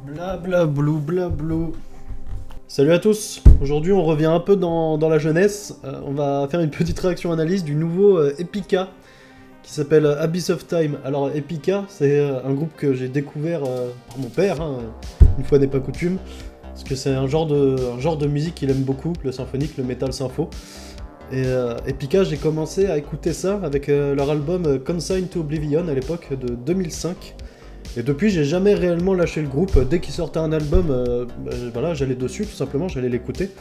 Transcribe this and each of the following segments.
Blablablou, blablou. Salut à tous, aujourd'hui on revient un peu dans la jeunesse, on va faire une petite réaction-analyse du nouveau Epica qui s'appelle Abyss of Time. Alors Epica, c'est un groupe que j'ai découvert par mon père, une fois n'est pas coutume, parce que c'est un genre de musique qu'il aime beaucoup, le symphonique, le metal sympho. Et Epica, j'ai commencé à écouter ça avec leur album Consigned to Oblivion à l'époque de 2005. Et depuis, j'ai jamais réellement lâché le groupe. Dès qu'il sortait un album, voilà, j'allais dessus, tout simplement, j'allais l'écouter.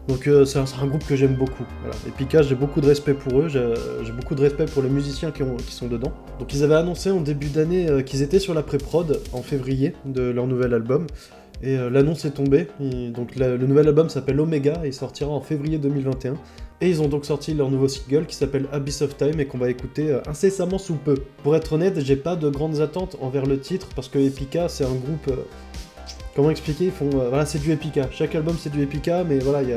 Donc c'est un groupe que j'aime beaucoup. Voilà. Epica, j'ai beaucoup de respect pour eux, j'ai beaucoup de respect pour les musiciens qui sont dedans. Donc ils avaient annoncé en début d'année qu'ils étaient sur la pré-prod en février de leur nouvel album. Et l'annonce est tombée. Donc le nouvel album s'appelle Omega et il sortira en février 2021. Et ils ont donc sorti leur nouveau single qui s'appelle Abyss of Time et qu'on va écouter incessamment sous peu. Pour être honnête, j'ai pas de grandes attentes envers le titre parce que Epica c'est un groupe... comment expliquer, voilà, c'est du Epica. Chaque album c'est du Epica, mais voilà, il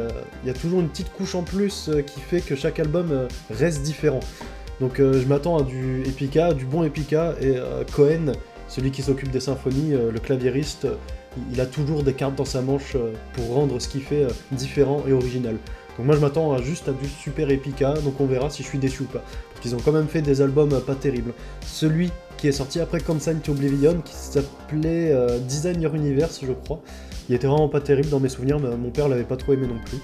y a toujours une petite couche en plus qui fait que chaque album reste différent. Donc je m'attends à du Epica, du bon Epica, et Cohen, celui qui s'occupe des symphonies, le claviériste, il a toujours des cartes dans sa manche pour rendre ce qu'il fait différent et original. Donc moi je m'attends juste à du super Epica, donc on verra si je suis déçu ou pas. Parce qu'ils ont quand même fait des albums pas terribles. Celui qui est sorti après Consigned to Oblivion, qui s'appelait Designer Universe, je crois, il était vraiment pas terrible dans mes souvenirs, mais mon père l'avait pas trop aimé non plus.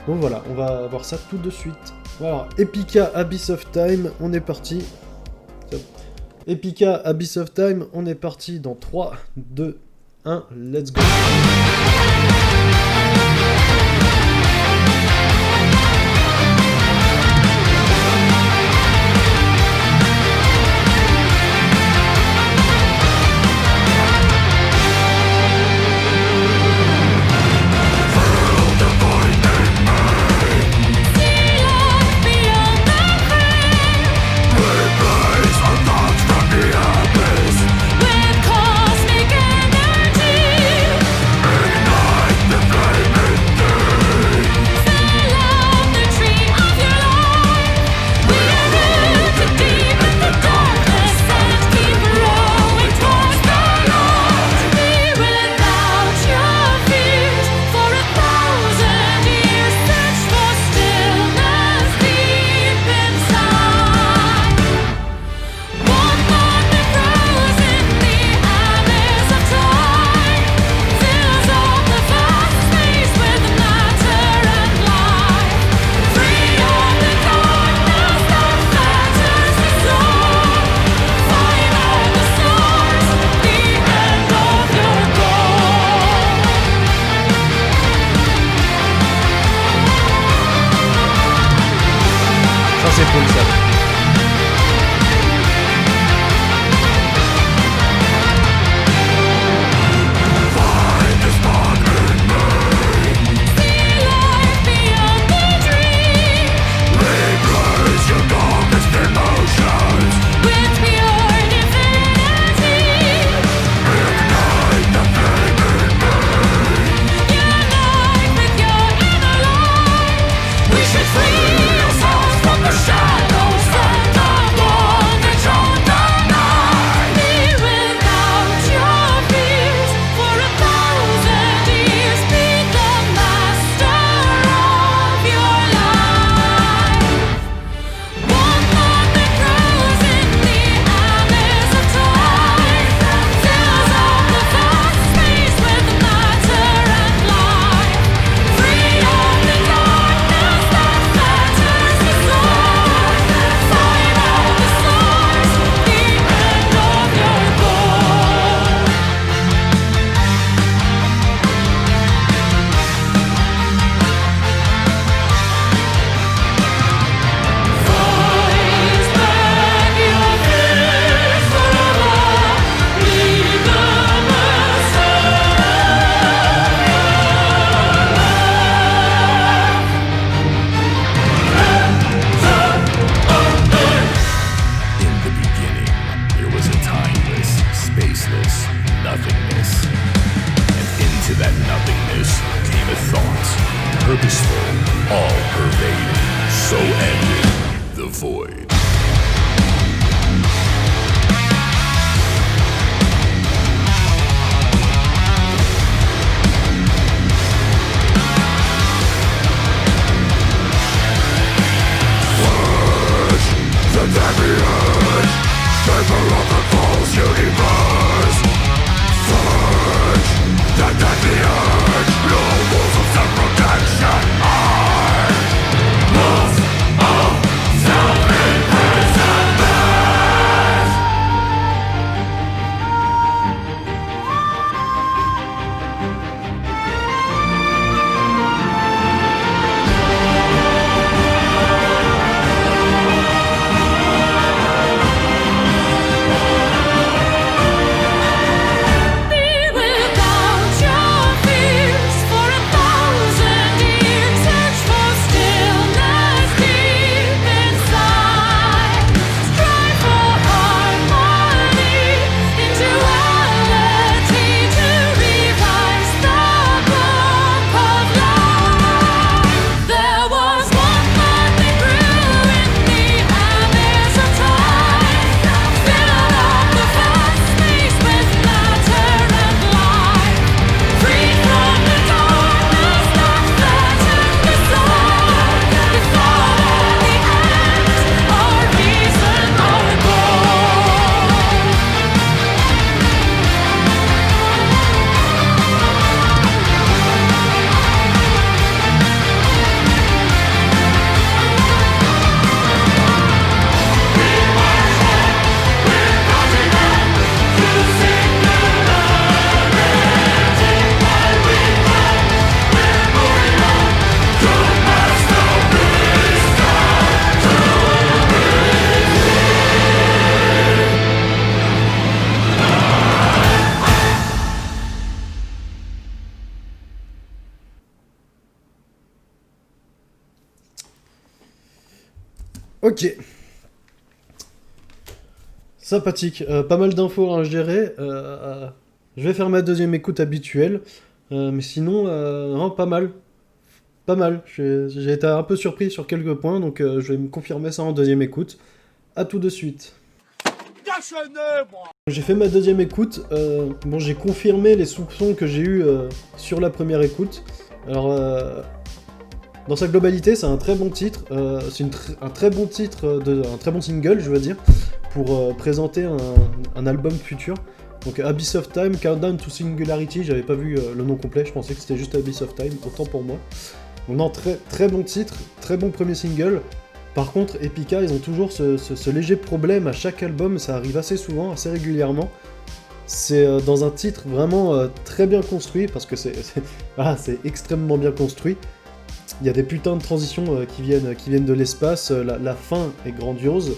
Donc voilà, on va voir ça tout de suite. Voilà, Epica Abyss of Time, on est parti. Epica Abyss of Time, on est parti dans 3, 2, 1, let's go. With cosmic energy Ok. Sympathique. Pas mal d'infos à ingérer. Je vais faire ma deuxième écoute habituelle. Mais sinon, non, pas mal. Pas mal. J'ai été un peu surpris sur quelques points, donc je vais me confirmer ça en deuxième écoute. À tout de suite. J'ai fait ma deuxième écoute. Bon, j'ai confirmé les soupçons que j'ai eus sur la première écoute. Alors, dans sa globalité, c'est un très bon titre. C'est un très bon titre, un très bon single, je veux dire, pour présenter un album futur. Donc Abyss of Time, Countdown to Singularity, j'avais pas vu le nom complet, je pensais que c'était juste Abyss of Time, autant pour moi. Donc non, très bon titre, très bon premier single. Par contre, Epica, ils ont toujours ce léger problème à chaque album, ça arrive assez souvent, assez régulièrement. C'est dans un titre vraiment très bien construit, parce que voilà, c'est extrêmement bien construit. Il y a des putains de transitions qui viennent de l'espace, la fin est grandiose.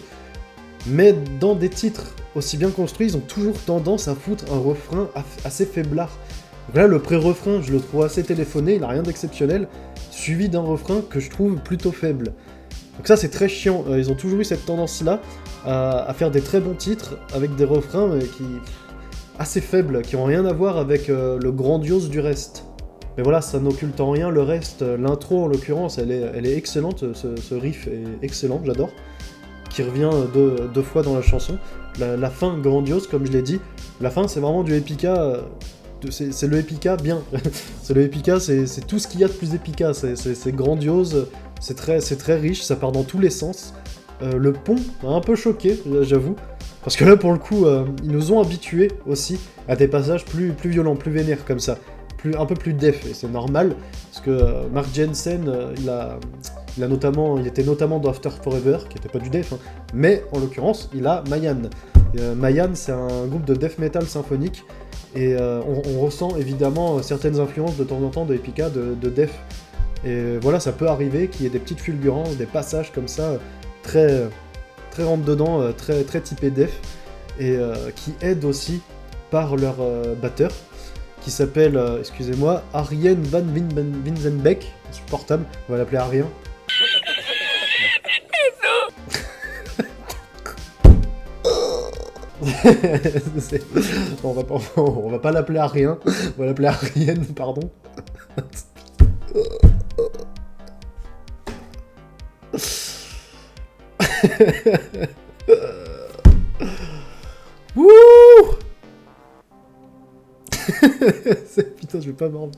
Mais dans des titres aussi bien construits, ils ont toujours tendance à foutre un refrain assez faiblard. Donc là, le pré-refrain, je le trouve assez téléphoné, il a rien d'exceptionnel, suivi d'un refrain que je trouve plutôt faible. Donc ça, c'est très chiant. Ils ont toujours eu cette tendance-là à faire des très bons titres avec des refrains assez faibles, qui n'ont rien à voir avec le grandiose du reste. Mais voilà, ça n'occulte en rien le reste. L'intro, en l'occurrence, elle est excellente, ce riff est excellent, j'adore. Qui revient deux fois dans la chanson. La fin grandiose, comme je l'ai dit. La fin, c'est vraiment du Epica. C'est le Epica bien. C'est le Epica, c'est tout ce qu'il y a de plus Epica. C'est grandiose, c'est très riche, ça part dans tous les sens. Le pont m'a un peu choqué, j'avoue. Parce que là, pour le coup, ils nous ont habitués aussi à des passages plus violents, plus vénères comme ça. Un peu plus def, et c'est normal. Parce que Mark Jensen, il était notamment dans After Forever, qui était pas du def, hein, mais en l'occurrence, il a Mayan. Mayan, c'est un groupe de death metal symphonique, et on ressent évidemment certaines influences de temps en temps de Epica, de death. Et voilà, ça peut arriver qu'il y ait des petites fulgurances, des passages comme ça, très rentre-dedans, très typés death, et qui aident aussi par leur batteur, qui s'appelle, excusez-moi, Arjen van Winzenbeck, insupportable, on va l'appeler Arien. on va pas l'appeler Arien, on va l'appeler Arienne, pardon. Wouh. Putain, je vais pas m'en...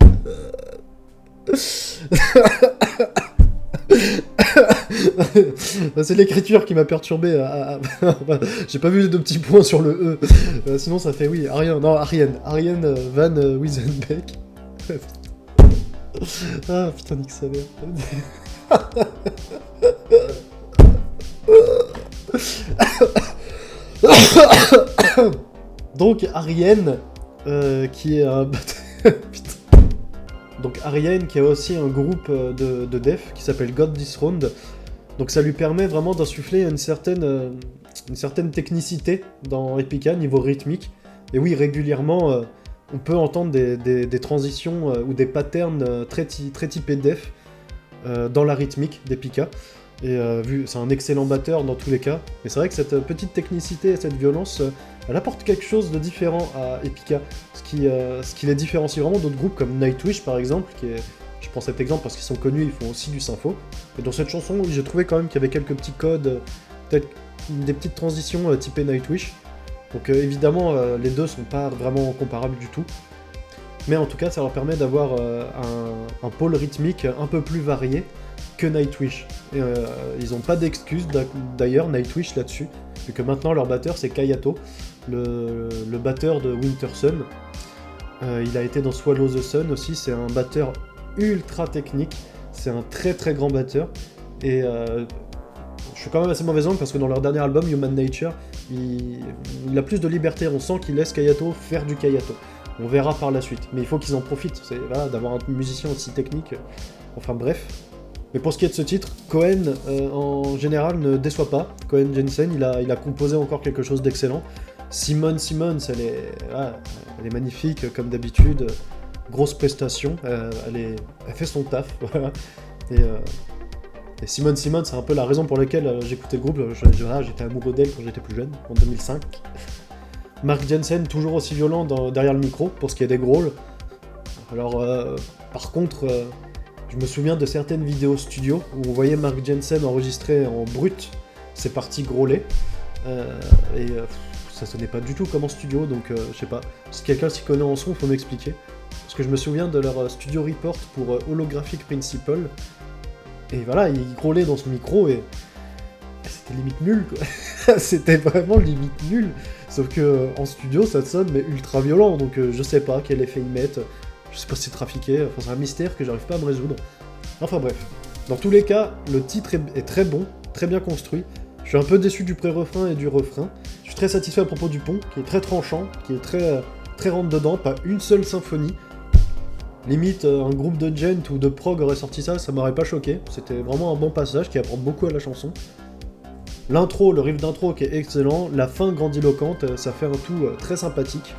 C'est l'écriture qui m'a perturbé. J'ai pas vu les deux petits points sur le E. Sinon, ça fait oui, Ariane. Non, Ariane van Wiesenbeck. Ah putain, nique sa mère. Donc, Ariane, qui est un... Putain. Donc Ariane qui a aussi un groupe de death qui s'appelle God Dethroned. Donc ça lui permet vraiment d'insuffler une certaine technicité dans Epica niveau rythmique. Et oui, régulièrement, on peut entendre des transitions ou des patterns très typés death dans la rythmique d'Epica. Et c'est un excellent batteur dans tous les cas. Et c'est vrai que cette petite technicité et cette violence, elle apporte quelque chose de différent à Epica. Ce qui les différencie vraiment d'autres groupes comme Nightwish par exemple, je prends cet exemple parce qu'ils sont connus, ils font aussi du sympho. Et dans cette chanson, oui, j'ai trouvé quand même qu'il y avait quelques petits codes, peut-être des petites transitions typées Nightwish. Donc évidemment, les deux sont pas vraiment comparables du tout. Mais en tout cas, ça leur permet d'avoir un pôle rythmique un peu plus varié que Nightwish. Et, ils n'ont pas d'excuses d'ailleurs, Nightwish, là-dessus, vu que maintenant leur batteur c'est Kayato, le batteur de Winter Sun. Il a été dans Swallow the Sun aussi, c'est un batteur ultra technique, c'est un très grand batteur. Et je suis quand même assez mauvais angle parce que dans leur dernier album, Human Nature, il a plus de liberté, on sent qu'il laisse Kayato faire du Kayato. On verra par la suite, mais il faut qu'ils en profitent, voilà, d'avoir un musicien aussi technique, enfin bref. Mais pour ce qui est de ce titre, Cohen en général ne déçoit pas. Cohen Jensen, il a composé encore quelque chose d'excellent. Simone Simmons, elle est magnifique comme d'habitude. Grosse prestation, elle fait son taf. Voilà. Et Et Simone, c'est un peu la raison pour laquelle j'écoutais le groupe. J'étais amoureux d'elle quand j'étais plus jeune, en 2005. Mark Jensen, toujours aussi violent derrière le micro, pour ce qui est des growls. Alors, par contre, je me souviens de certaines vidéos studio où on voyait Mark Jensen enregistrer en brut ses parties growlées. Ça sonnait pas du tout comme en studio, donc je sais pas. Si quelqu'un s'y connaît en son, faut m'expliquer. Parce que je me souviens de leur studio report pour Holographic Principle. Et voilà, il grôlait dans son micro et c'était limite nul, quoi. C'était vraiment limite nul. Sauf que en studio, ça sonne mais ultra violent, donc je sais pas quel effet ils mettent. Je sais pas si c'est trafiqué, enfin c'est un mystère que j'arrive pas à me résoudre. Enfin bref. Dans tous les cas, le titre est très bon, très bien construit. Je suis un peu déçu du pré-refrain et du refrain. Je suis très satisfait à propos du pont, qui est très tranchant, qui est très rentre-dedans, pas une seule symphonie. Limite, un groupe de gent ou de prog aurait sorti ça, ça m'aurait pas choqué. C'était vraiment un bon passage qui apporte beaucoup à la chanson. L'intro, le riff d'intro qui est excellent, la fin grandiloquente, ça fait un tout très sympathique.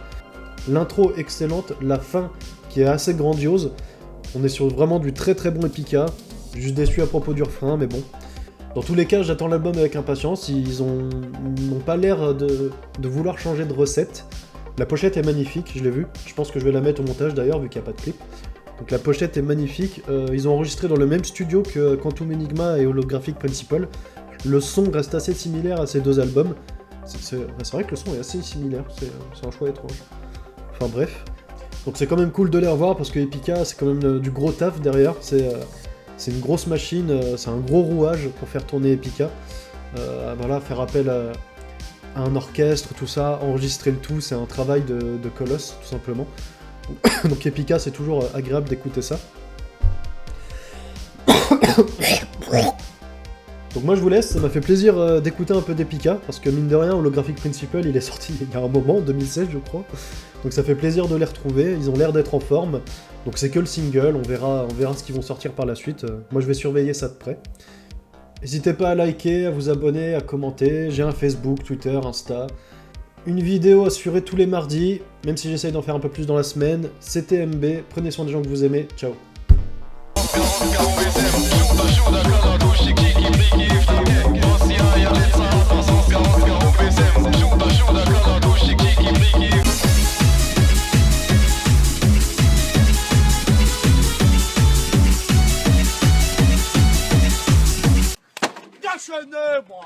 L'intro excellente, la fin qui est assez grandiose. On est sur vraiment du très très bon Epica. Juste déçu à propos du refrain, mais bon. Dans tous les cas, j'attends l'album avec impatience. Ils n'ont pas l'air de vouloir changer de recette. La pochette est magnifique, je l'ai vue. Je pense que je vais la mettre au montage d'ailleurs, vu qu'il n'y a pas de clip. Donc la pochette est magnifique. Ils ont enregistré dans le même studio que Quantum Enigma et Holographic Principle. Le son reste assez similaire à ces deux albums. C'est vrai que le son est assez similaire, c'est un choix étrange. Enfin bref. Donc c'est quand même cool de les revoir parce que Epica, c'est quand même du gros taf derrière. C'est une grosse machine, c'est un gros rouage pour faire tourner Epica. Voilà, faire appel à un orchestre, tout ça, enregistrer le tout, c'est un travail de colosse, tout simplement. Donc Epica, c'est toujours agréable d'écouter ça. Donc moi je vous laisse, ça m'a fait plaisir d'écouter un peu d'Epica, parce que mine de rien, Holographic Principle, il est sorti il y a un moment, en 2016 je crois. Donc ça fait plaisir de les retrouver, ils ont l'air d'être en forme. Donc c'est que le single, on verra ce qu'ils vont sortir par la suite. Moi je vais surveiller ça de près. N'hésitez pas à liker, à vous abonner, à commenter. J'ai un Facebook, Twitter, Insta. Une vidéo assurée tous les mardis, même si j'essaye d'en faire un peu plus dans la semaine. C'était MB, prenez soin des gens que vous aimez, ciao. Moi